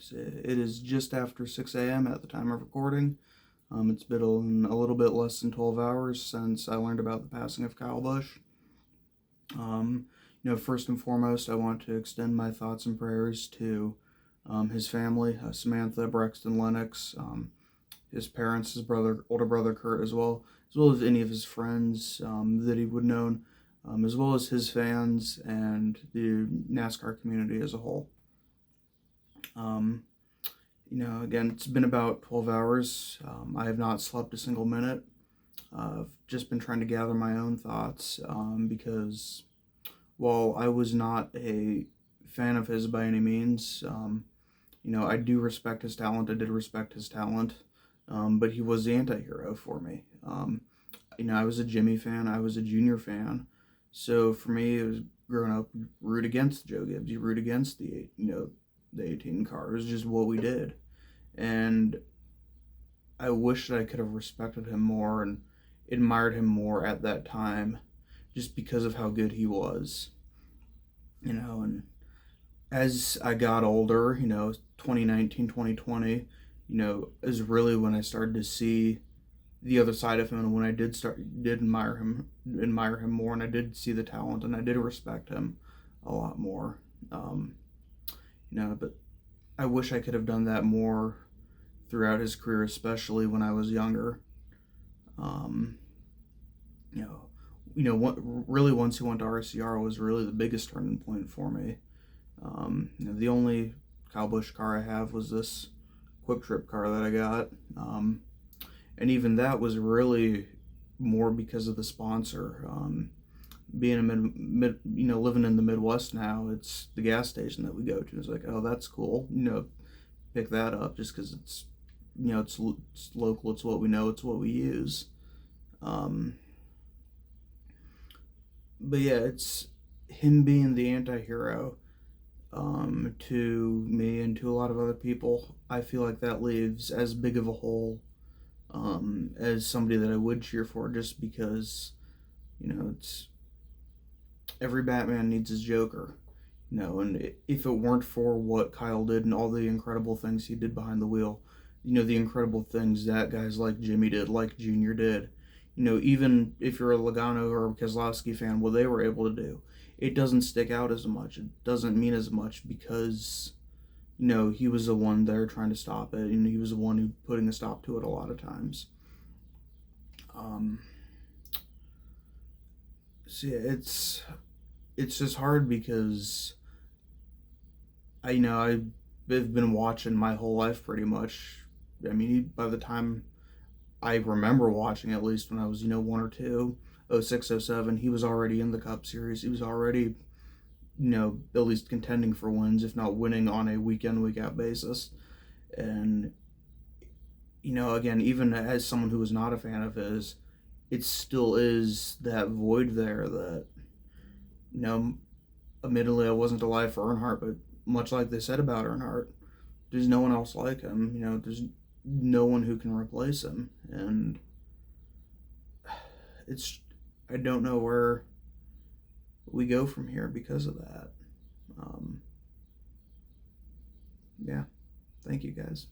It is just after 6 a.m. at the time of recording. It's been a little bit less than 12 hours since I learned about the passing of Kyle Busch. First and foremost, I want to extend my thoughts and prayers to his family, Samantha, Braxton, Lennox, his parents, his older brother Kurt, as well as any of his friends that he would have known, as well as his fans and the NASCAR community as a whole. Again, it's been about 12 hours. I have not slept a single minute. I've just been trying to gather my own thoughts because while I was not a fan of his by any means, I do respect his talent. I did respect his talent, but he was the anti-hero for me. I was a Jimmy fan. I was a Junior fan. So for me, it was growing up, you root against Joe Gibbs. You root against the 18 car. It was just what we did. And I wish that I could have respected him more and admired him more at that time just because of how good he was. And as I got older, 2019, 2020, is really when I started to see the other side of him, and when I did admire him more, and I did see the talent, and I did respect him a lot more. But I wish I could have done that more throughout his career, especially when I was younger. Really once he went to RCR was really the biggest turning point for me. The only Kyle Busch car I have was this Quick Trip car that I got. And even that was really more because of the sponsor. Being living in the Midwest now, it's the gas station that we go to. It's like, oh, that's cool. Pick that up just because it's local. It's what we know. It's what we use. But yeah, it's him being the anti-hero to me and to a lot of other people. I feel like that leaves as big of a hole as somebody that I would cheer for, just because it's every Batman needs his Joker, and if it weren't for what Kyle did and all the incredible things he did behind the wheel, the incredible things that guys like Jimmy did, like Junior did, even if you're a Logano or a Keselowski fan, what they were able to do, it doesn't stick out as much. It doesn't mean as much because he was the one there trying to stop it, and he was the one who putting a stop to it a lot of times. So yeah, it's just hard because I've been watching my whole life pretty much. I mean, by the time I remember watching, at least when I was 1 or 2, 06, 07, he was already in the Cup Series. He was already at least contending for wins, if not winning on a week in, week out basis. And, again, even as someone who was not a fan of his, it still is that void there that, admittedly I wasn't alive for Earnhardt, but much like they said about Earnhardt, there's no one else like him. There's no one who can replace him. And I don't know where we go from here because of that. Yeah, thank you guys.